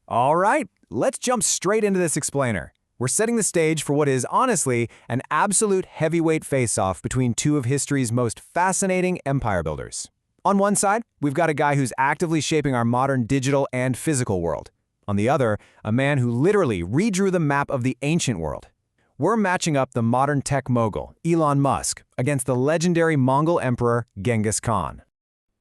All right, let's jump straight into this explainer. We're setting the stage for what is, honestly, an absolute heavyweight face-off between two of history's most fascinating empire builders. On one side, we've got a guy who's actively shaping our modern digital and physical world. On the other, a man who literally redrew the map of the ancient world. We're matching up the modern tech mogul, Elon Musk, against the legendary Mongol emperor, Genghis Khan.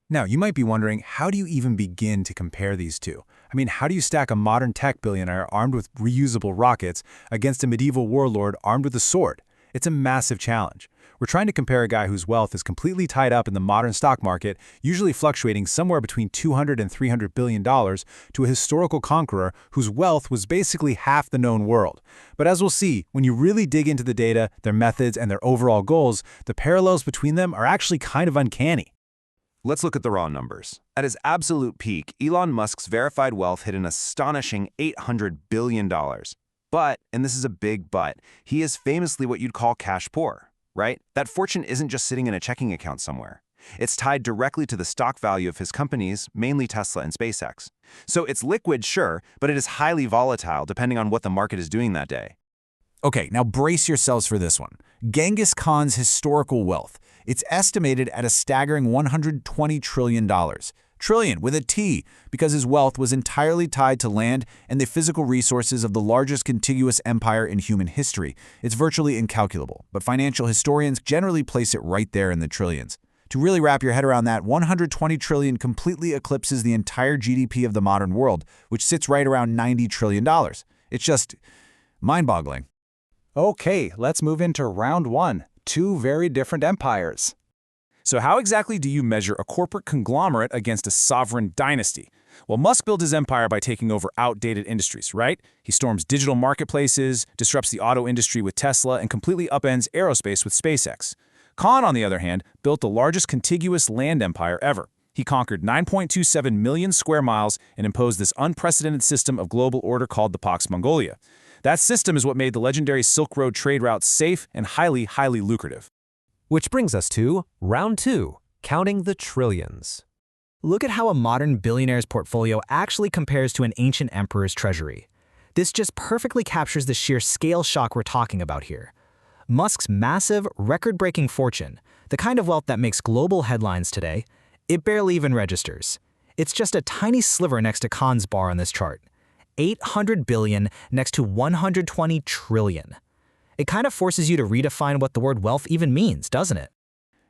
Now, you might be wondering, how do you even begin to compare these two? I mean, how do you stack a modern tech billionaire armed with reusable rockets against a medieval warlord armed with a sword? It's a massive challenge. We're trying to compare a guy whose wealth is completely tied up in the modern stock market, usually fluctuating somewhere between $200 and $300 billion, to a historical conqueror whose wealth was basically half the known world. But as we'll see, when you really dig into the data, their methods, and their overall goals, the parallels between them are actually kind of uncanny. Let's look at the raw numbers. At his absolute peak, Elon Musk's verified wealth hit an astonishing $800 billion. But, and this is a big but, he is famously what you'd call cash poor, right? That fortune isn't just sitting in a checking account somewhere. It's tied directly to the stock value of his companies, mainly Tesla and SpaceX. So it's liquid, sure, but it is highly volatile depending on what the market is doing that day. Okay, now brace yourselves for this one. Genghis Khan's historical wealth. It's estimated at a staggering $120 trillion. Trillion with a T, because his wealth was entirely tied to land and the physical resources of the largest contiguous empire in human history. It's virtually incalculable, but financial historians generally place it right there in the trillions. To really wrap your head around that, $120 trillion completely eclipses the entire GDP of the modern world, which sits right around $90 trillion. It's just mind-boggling. Okay, let's move into round one. Two very different empires. So how exactly do you measure a corporate conglomerate against a sovereign dynasty? Well, Musk built his empire by taking over outdated industries, right? He storms digital marketplaces, disrupts the auto industry with Tesla, and completely upends aerospace with SpaceX. Khan, on the other hand, built the largest contiguous land empire ever. He conquered 9.27 million square miles and imposed this unprecedented system of global order called the Pax Mongolia. That system is what made the legendary Silk Road trade route safe and highly lucrative. Which brings us to round two, counting the trillions. Look at how a modern billionaire's portfolio actually compares to an ancient emperor's treasury. This just perfectly captures the sheer scale shock we're talking about here. Musk's massive, record-breaking fortune, the kind of wealth that makes global headlines today, it barely even registers. It's just a tiny sliver next to Khan's bar on this chart. 800 billion next to 120 trillion. It kind of forces you to redefine what the word wealth even means, doesn't it?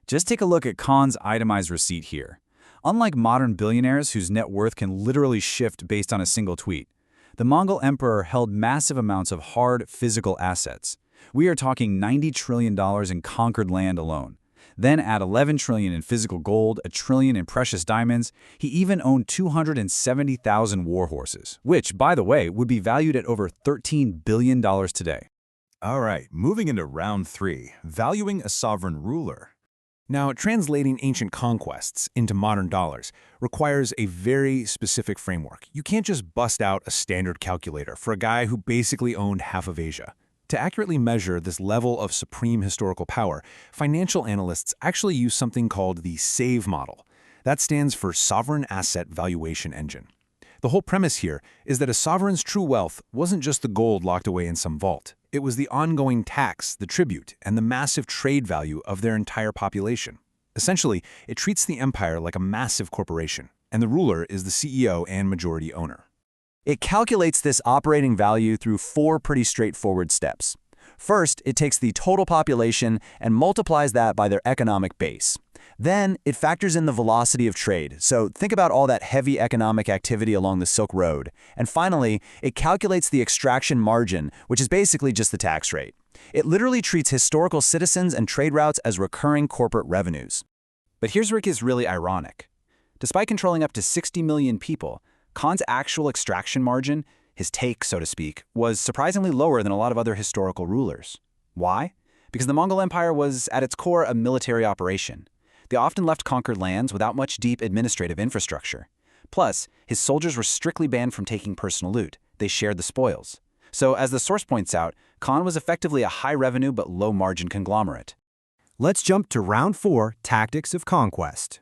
Just take a look at Khan's itemized receipt here. Unlike modern billionaires whose net worth can literally shift based on a single tweet, the Mongol emperor held massive amounts of hard, physical assets. We are talking $90 trillion in conquered land alone. Then add $11 trillion in physical gold, $1 trillion in precious diamonds. He even owned 270,000 war horses, which, by the way, would be valued at over $13 billion today. All right, moving into round three, valuing a sovereign ruler. Now, translating ancient conquests into modern dollars requires a very specific framework. You can't just bust out a standard calculator for a guy who basically owned half of Asia. To accurately measure this level of supreme historical power, financial analysts actually use something called the SAVE model. That stands for Sovereign Asset Valuation Engine. The whole premise here is that a sovereign's true wealth wasn't just the gold locked away in some vault. It was the ongoing tax, the tribute, and the massive trade value of their entire population. Essentially, it treats the empire like a massive corporation, and the ruler is the CEO and majority owner. It calculates this operating value through four pretty straightforward steps. First, it takes the total population and multiplies that by their economic base. Then, it factors in the velocity of trade, so think about all that heavy economic activity along the Silk Road. And finally, it calculates the extraction margin, which is basically just the tax rate. It literally treats historical citizens and trade routes as recurring corporate revenues. But here's where it gets really ironic. Despite controlling up to 60 million people, Khan's actual extraction margin, his take, so to speak, was surprisingly lower than a lot of other historical rulers. Why? Because the Mongol Empire was, at its core, a military operation. They often left conquered lands without much deep administrative infrastructure. Plus, his soldiers were strictly banned from taking personal loot. They shared the spoils. So, as the source points out, Khan was effectively a high-revenue but low-margin conglomerate. Let's jump to round four, tactics of conquest.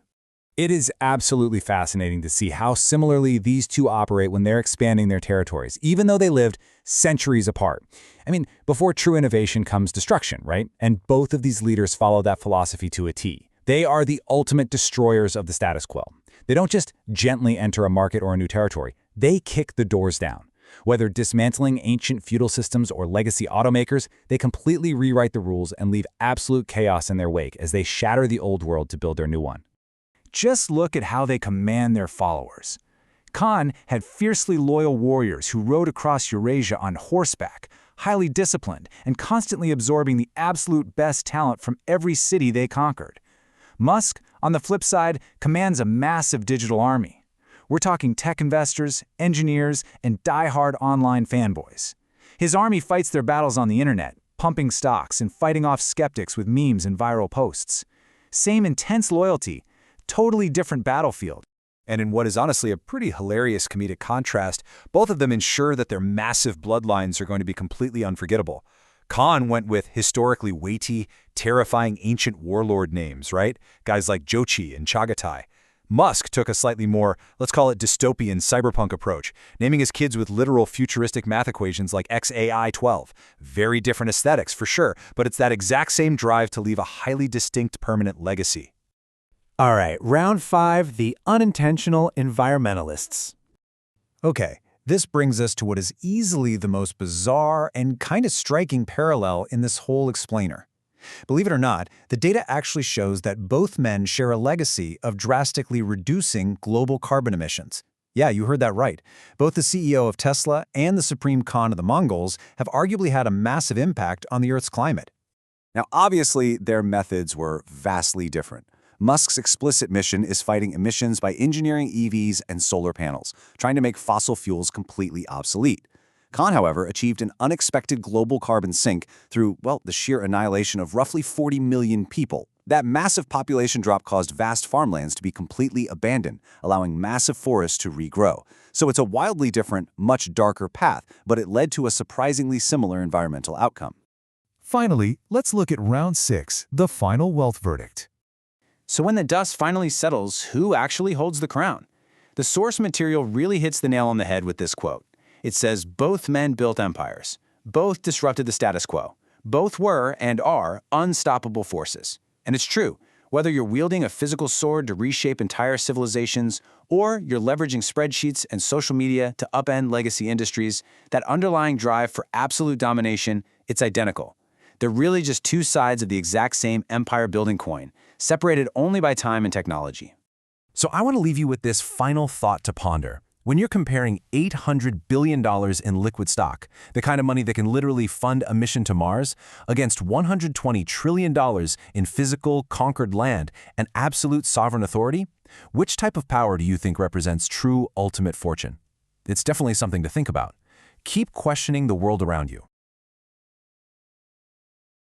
It is absolutely fascinating to see how similarly these two operate when they're expanding their territories, even though they lived centuries apart. I mean, before true innovation comes destruction, right? And both of these leaders follow that philosophy to a T. They are the ultimate destroyers of the status quo. They don't just gently enter a market or a new territory. They kick the doors down. Whether dismantling ancient feudal systems or legacy automakers, they completely rewrite the rules and leave absolute chaos in their wake as they shatter the old world to build their new one. Just look at how they command their followers. Khan had fiercely loyal warriors who rode across Eurasia on horseback, highly disciplined and constantly absorbing the absolute best talent from every city they conquered. Musk, on the flip side, commands a massive digital army. We're talking tech investors, engineers, and die-hard online fanboys. His army fights their battles on the internet, pumping stocks and fighting off skeptics with memes and viral posts. Same intense loyalty, totally different battlefield. And in what is honestly a pretty hilarious comedic contrast, both of them ensure that their massive bloodlines are going to be completely unforgettable. Khan went with historically weighty, terrifying ancient warlord names, right? Guys like Jochi and Chagatai. Musk took a slightly more, let's call it dystopian cyberpunk approach, naming his kids with literal futuristic math equations like XAI-12. Very different aesthetics, for sure, but it's that exact same drive to leave a highly distinct permanent legacy. All right, round 5, the unintentional environmentalists. Okay, this brings us to what is easily the most bizarre and kind of striking parallel in this whole explainer. Believe it or not, the data actually shows that both men share a legacy of drastically reducing global carbon emissions. Yeah, you heard that right. Both the CEO of Tesla and the Supreme Khan of the Mongols have arguably had a massive impact on the Earth's climate. Now, obviously, their methods were vastly different. Musk's explicit mission is fighting emissions by engineering EVs and solar panels, trying to make fossil fuels completely obsolete. Khan, however, achieved an unexpected global carbon sink through, well, the sheer annihilation of roughly 40 million people. That massive population drop caused vast farmlands to be completely abandoned, allowing massive forests to regrow. So it's a wildly different, much darker path, but it led to a surprisingly similar environmental outcome. Finally, let's look at round 6, the final wealth verdict. So when the dust finally settles, who actually holds the crown? The source material really hits the nail on the head with this quote. It says, both men built empires. Both disrupted the status quo. Both were, and are, unstoppable forces. And it's true. Whether you're wielding a physical sword to reshape entire civilizations, or you're leveraging spreadsheets and social media to upend legacy industries, that underlying drive for absolute domination, it's identical. They're really just two sides of the exact same empire-building coin, separated only by time and technology. So I want to leave you with this final thought to ponder. When you're comparing $800 billion in liquid stock, the kind of money that can literally fund a mission to Mars, against $120 trillion in physical, conquered land and absolute sovereign authority, which type of power do you think represents true ultimate fortune? It's definitely something to think about. Keep questioning the world around you.